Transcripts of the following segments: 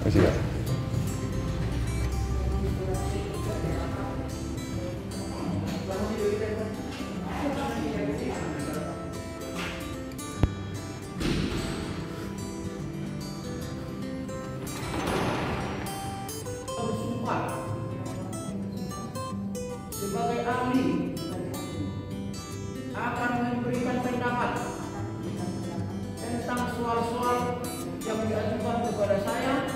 Kasih ya. Sebagai ahli akan memberikan pendapat tentang soal-soal yang diajukan kepada saya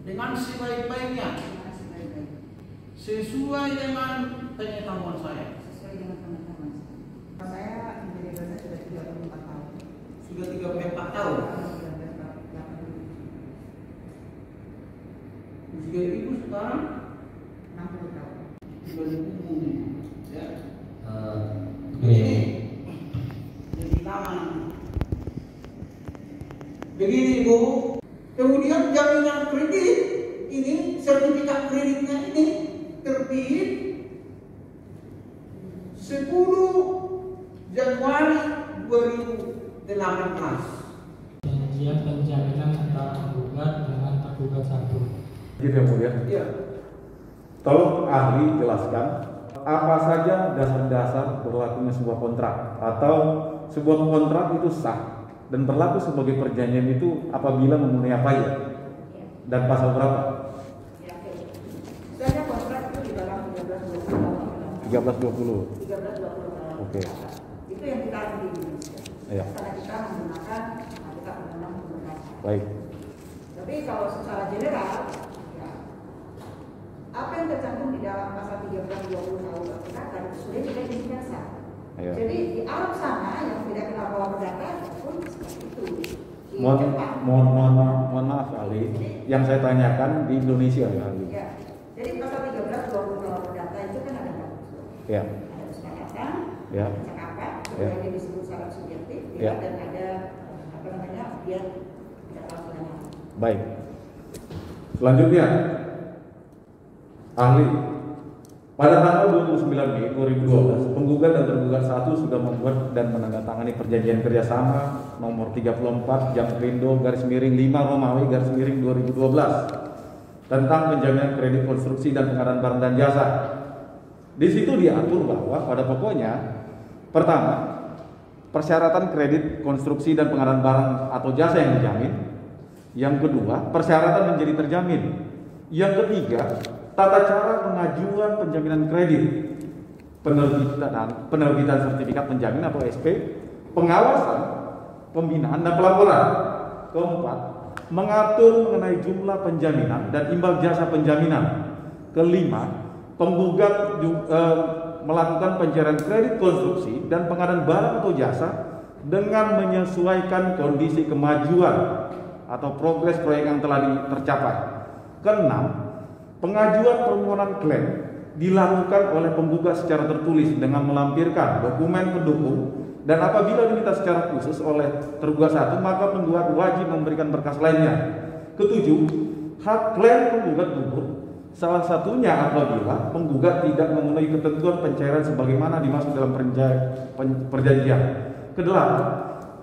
dengan sebaik-baiknya sesuai dengan pengetahuan saya. Saya menjadi dosen sudah 34 tahun. Sudah 34 tahun. Jika ibu sekarang 60 tahun. 2000 ya. Ini Jadi lama. Begini Bu, kemudian jaminan kredit ini, sertifikat kreditnya ini terbit 10 Januari 2018. Perjanjian penjaminan antara penggugat dengan tergugat satu. gitu ya Bu ya. Ya, Tolong ahli jelaskan apa saja dasar-dasar berlakunya sebuah kontrak atau sebuah kontrak itu sah dan berlaku sebagai perjanjian itu apabila memenuhi apa ya dan pasal berapa? Saya kontrak itu di dalam 1320. 1320. Oke. Itu yang kita di Indonesia. Iya. Karena kita menggunakan undang-undang pemerintahan. Baik. Tapi kalau secara general, ya, apa yang tercantum di dalam pasal 1320 KUH Perdata itu sudah tidak diizinkan sah. Iya. Jadi di Arab sana yang tidak kenal bahwa perdata pun seperti itu. Di Jepang. Mohon maaf ahli, yang saya tanyakan di Indonesia ya ahli. Ya. Jadi pasal 1320 KUH Perdata itu kan ada unsur. Ya. Ada kesepakatan, Ya. cakapan, Ya. kemudian disebut syarat subjektif, Ya. dan ada apa namanya dia tidak laksana. Baik. Selanjutnya, ahli, pada tanggal 29 Mei 2012, penggugat dan tergugat satu sudah membuat dan menandatangani perjanjian kerjasama nomor 34 Jamkrindo _5 Romawi _2012 tentang penjaminan kredit konstruksi dan pengadaan barang dan jasa. Di situ diatur bahwa pada pokoknya, pertama, persyaratan kredit konstruksi dan pengadaan barang atau jasa yang dijamin. Yang kedua, persyaratan menjadi terjamin. Yang ketiga, tata cara pengajuan penjaminan kredit, penerbitan sertifikat penjamin atau SP, pengawasan, pembinaan dan pelaporan. Keempat, mengatur mengenai jumlah penjaminan dan imbal jasa penjaminan. Kelima, penggugat melakukan pencairan kredit konstruksi dan pengadaan barang atau jasa dengan menyesuaikan kondisi kemajuan atau progres proyek yang telah tercapai. Keenam, pengajuan permohonan klaim dilakukan oleh penggugat secara tertulis dengan melampirkan dokumen pendukung, dan apabila diminta secara khusus oleh tergugat satu, maka penggugat wajib memberikan berkas lainnya. Ketujuh, hak klaim penggugat gugur salah satunya apabila penggugat tidak memenuhi ketentuan pencairan sebagaimana dimaksud dalam perjanjian. Kedelapan,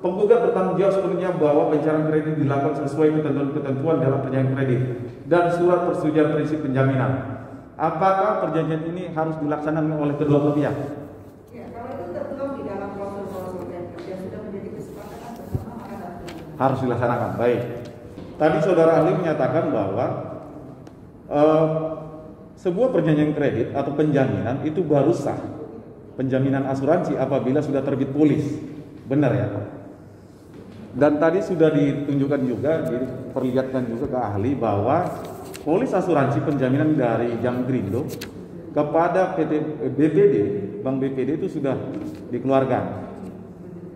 penggugat bertanggung jawab sepenuhnya bahwa pencairan kredit dilakukan sesuai ketentuan-ketentuan dalam perjanjian kredit dan surat persetujuan prinsip penjaminan. Apakah perjanjian ini harus dilaksanakan oleh kedua belah pihak? Ya, kalau itu tertuang di dalam klausul-klausul yang sudah menjadi kesepakatan bersama, maka Harus dilaksanakan. Baik. Tadi saudara ahli menyatakan bahwa sebuah perjanjian kredit atau penjaminan itu baru sah penjaminan asuransi apabila sudah terbit polis. Benar ya? Dan tadi sudah ditunjukkan juga, diperlihatkan juga ke ahli bahwa polis asuransi penjaminan dari Jamkrindo kepada PT BPD, Bank BPD itu sudah dikeluarkan.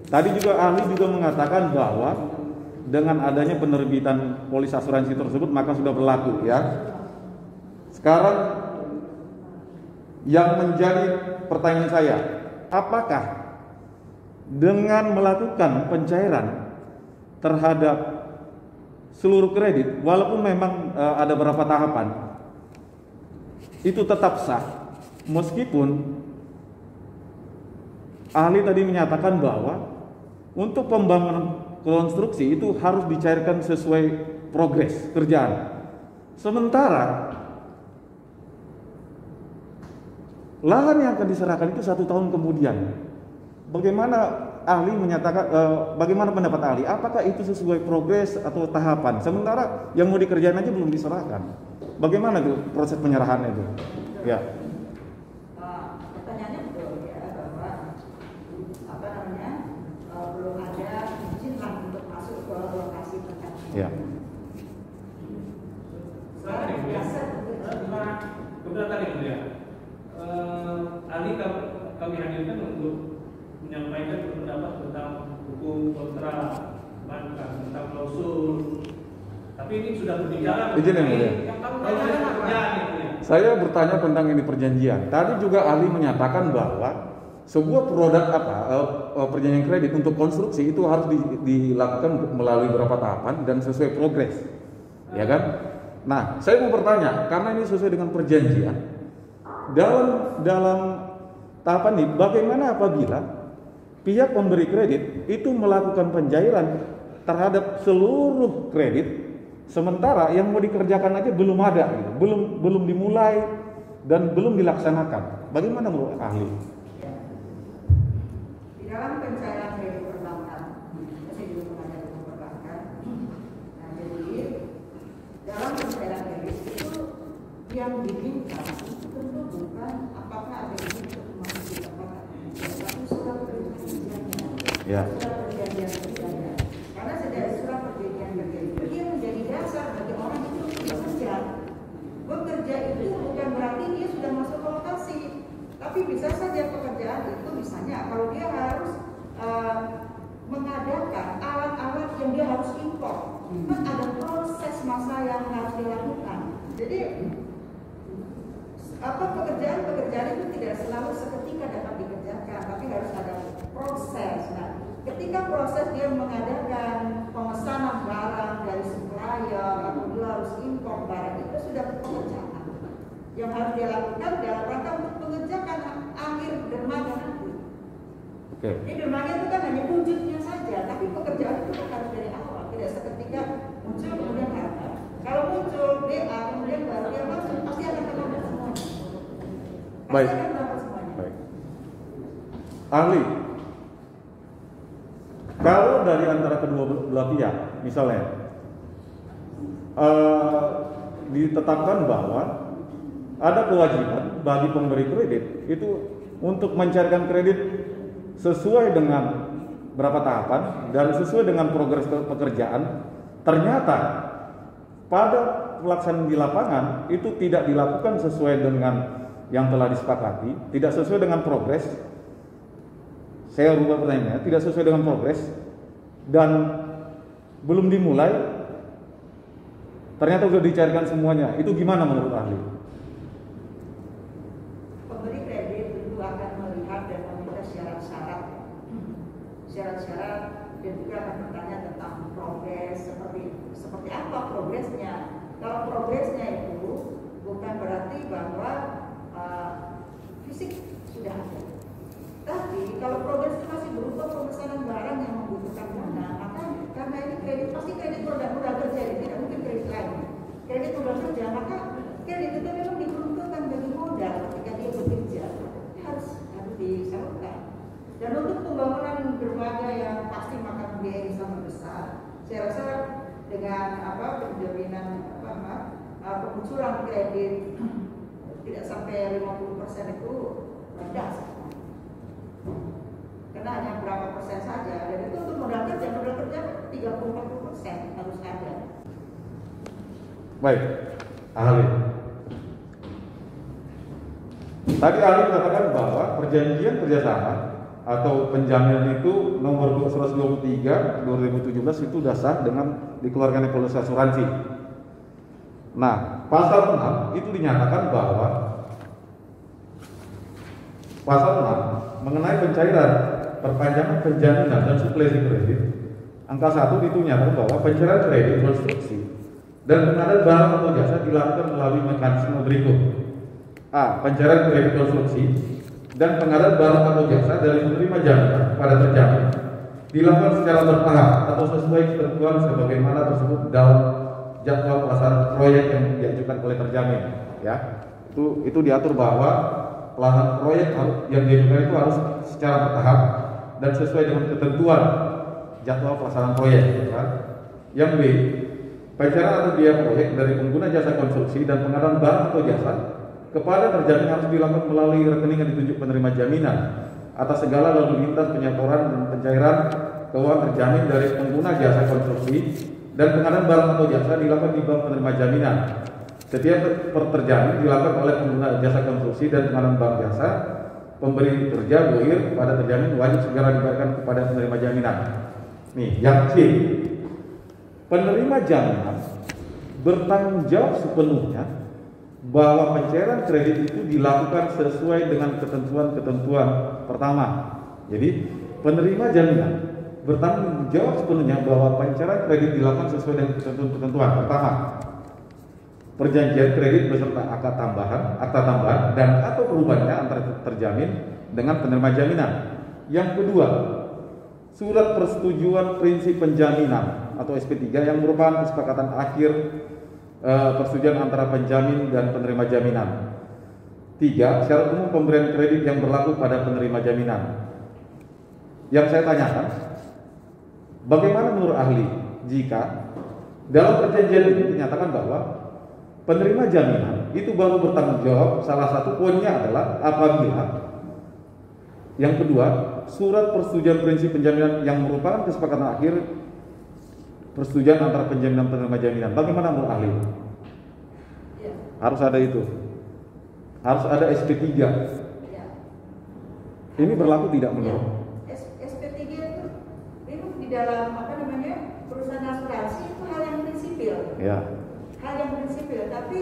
Tadi juga ahli juga mengatakan bahwa dengan adanya penerbitan polis asuransi tersebut maka sudah berlaku ya. Sekarang yang menjadi pertanyaan saya, apakah dengan melakukan pencairan terhadap seluruh kredit, walaupun memang ada beberapa tahapan, itu tetap sah, meskipun ahli tadi menyatakan bahwa untuk pembangunan konstruksi itu harus dicairkan sesuai progres kerjaan. Sementara lahan yang akan diserahkan itu 1 tahun kemudian. Bagaimana ahli menyatakan, bagaimana pendapat ahli? Apakah itu sesuai progres atau tahapan? Sementara yang mau dikerjain aja belum diserahkan. Bagaimana tuh proses penyerahannya itu? Ya. Pertanyaannya betul ya, bahwa apa namanya belum ada izin lah untuk masuk ke lokasi pertanian. Ya. Kebetulan tadi ya, ahli kami hadirkan untuk menyampaikan pendapat tentang hukum kontrak, tentang klausul. Tapi ini sudah berbicara. Izin yang mulia. Saya bertanya tentang ini perjanjian. Tadi juga ahli menyatakan bahwa sebuah produk perjanjian kredit untuk konstruksi itu harus dilakukan melalui beberapa tahapan dan sesuai progres, ya kan? Nah, saya mau bertanya, karena ini sesuai dengan perjanjian, dalam tahapan ini, bagaimana apabila pihak pemberi kredit itu melakukan pencairan terhadap seluruh kredit, sementara yang mau dikerjakan aja belum ada, gitu. belum dimulai dan belum dilaksanakan. Bagaimana menurut ahli? Di dalam pencairan kredit perbankan, saya juga mengajar hukum perbankan. Nah, jadi dalam pencairan kredit itu yang diminta itu tentu bukan apakah ada izin untuk masuk di tempat, tapi surat perjanjiannya. Ya. Surat perjanjian kerjanya. Karena dari surat perjanjian kerja itu dia menjadi dasar bagi orang itu untuk bekerja. Bekerja itu bukan berarti dia sudah masuk ke lokasi, tapi bisa saja pekerjaan itu misalnya kalau dia harus mengadakan alat-alat yang dia harus impor, kan ada proses masa yang harus dilakukan. Jadi pekerjaan itu tidak selalu seketika dapat dikerjakan, tapi harus ada proses. Nah, ketika proses dia mengadakan pemesanan barang dari supplier atau dia harus impor barang, itu sudah pekerjaan yang harus dia lakukan dalam rangka untuk mengerjakan akhir dermaga nanti. Oke. Ini dermaga itu kan hanya wujudnya saja, tapi pekerjaan itu kan harus dari awal, tidak seketika muncul kemudian ada. Kalau muncul DA kemudian baru dia masuk, pasti akan terlambat semuanya. Baik. Pasti akan terlambat semuanya. Baik. Ahli, kalau dari antara kedua belah pihak, misalnya ditetapkan bahwa ada kewajiban bagi pemberi kredit itu untuk mencarikan kredit sesuai dengan berapa tahapan dan sesuai dengan progres pekerjaan, ternyata pada pelaksanaan di lapangan itu tidak dilakukan sesuai dengan yang telah disepakati, tidak sesuai dengan progres. Saya rubah pertanyaannya, tidak sesuai dengan progres dan belum dimulai, ternyata sudah dicarikan semuanya. Itu gimana menurut ahli? Pemberi kredit tentu akan melihat dan meminta syarat-syarat dan juga akan bertanya tentang progres seperti apa progresnya. Kalau progresnya itu bukan berarti bahwa fisik sudah ada. Tapi kalau progres itu masih berupa pemesanan barang yang membutuhkan dana, maka karena ini kredit pasti kredit modal kerja, tidak mungkin kredit lain. Kredit modal kerja, maka kredit itu memang diperuntukkan bagi modal ketika dia bekerja. Ini harus disalurkan. Dan untuk pembangunan dermaga yang pasti makan biaya yang sangat besar, saya rasa dengan penjaminan kemunculan kredit tidak sampai 50% itu rendah. Karena hanya berapa persen saja, dan itu untuk modal kerja 30-40% harus ada. Baik, ahli. Tadi ahli mengatakan bahwa perjanjian kerjasama atau penjaminan itu nomor 123 2017 itu sudah sah dengan dikeluarkannya polisi asuransi. Nah, pasal 6 itu dinyatakan bahwa pasal 6 mengenai pencairan perpanjangan penjaminan dan suplesi kredit, angka 1 itu menyatakan bahwa pencairan kredit konstruksi dan pengadaan barang atau jasa dilakukan melalui mekanisme berikut: A. Pencairan kredit konstruksi dan pengadaan barang atau jasa dari penerima jaminan pada terjamin dilakukan secara bertahap atau sesuai ketentuan sebagaimana tersebut dalam jadwal pelaksanaan proyek yang diajukan oleh terjamin. Ya, itu diatur bahwa pelaksanaan proyek yang diajukan itu harus secara bertahap dan sesuai dengan ketentuan jadwal pelaksanaan proyek. Ya. Yang B, pembayaran atau biaya proyek dari pengguna jasa konstruksi dan pengadaan barang atau jasa kepada terjamin harus dilakukan melalui rekening yang ditunjuk penerima jaminan atas segala lalu lintas penyetoran dan pencairan keuangan terjamin dari pengguna jasa konstruksi dan pengadaan barang atau jasa dilakukan di bank penerima jaminan. Setiap terjamin dilakukan oleh pengguna jasa konstruksi dan pengadaan barang jasa, pemberi kerja buir pada terjamin wajib segera dibayarkan kepada penerima jaminan. Nih, yang C, penerima jaminan bertanggung jawab sepenuhnya bahwa pencairan kredit itu dilakukan sesuai dengan ketentuan-ketentuan pertama. Jadi penerima jaminan bertanggung jawab sepenuhnya bahwa pencairan kredit dilakukan sesuai dengan ketentuan-ketentuan pertama. Perjanjian kredit beserta akta tambahan dan atau perubahannya antara terjamin dengan penerima jaminan. Yang kedua, surat persetujuan prinsip penjaminan atau SP3 yang merupakan kesepakatan akhir persetujuan antara penjamin dan penerima jaminan. 3. Syarat umum pemberian kredit yang berlaku pada penerima jaminan. Yang saya tanyakan, bagaimana menurut ahli jika dalam perjanjian ini dinyatakan bahwa penerima jaminan itu baru bertanggung jawab, salah satu poinnya adalah apabila yang kedua, surat persetujuan prinsip penjaminan yang merupakan kesepakatan akhir persetujuan antara penjamin dan penerima jaminan. Bagaimana menurut ahli? Ya. Harus ada itu. Harus ada SP3. Ya. Ini berlaku tidak menurut? SP3 itu di dalam perusahaan asuransi itu hal yang prinsipil. Ya. Hal yang prinsipil, tapi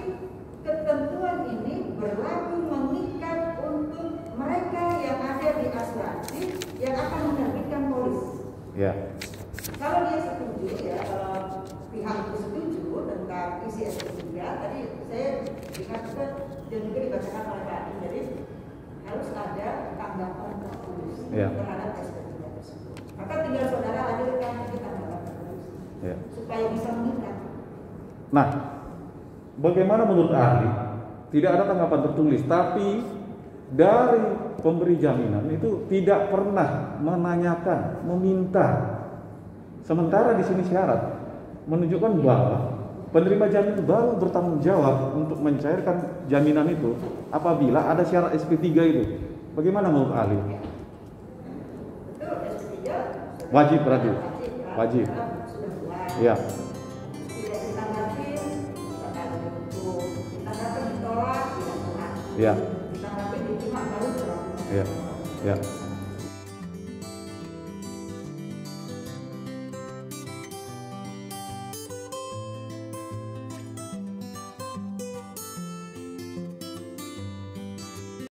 ketentuan ini berlaku mengikat untuk mereka yang ada di asuransi yang akan menerbitkan polis. Ya. Kalau dia setuju, ya kalau pihak itu setuju tentang isi SP3, tadi saya dikatakan dan juga dibacakan oleh Pak Adi, jadi harus ada tanggapan tertulis terhadap SP3 tersebut. Maka tinggal saudara hadirkan di tanggapan tertulis supaya bisa mengikat. Nah, bagaimana menurut ahli? Tidak ada tanggapan tertulis, tapi dari pemberi jaminan itu tidak pernah menanyakan, meminta. Sementara di sini syarat menunjukkan bahwa penerima jaminan baru bertanggung jawab untuk mencairkan jaminan itu apabila ada syarat SP3 itu. Bagaimana menurut ahli? Betul, SP3 wajib berarti. Wajib. Ya. Tidak ditanggapi, misalkan untuk ditanggapi ditolak, tidak pernah. Ya. Ditanggapi diterima baru berlaku. Ya. Ya.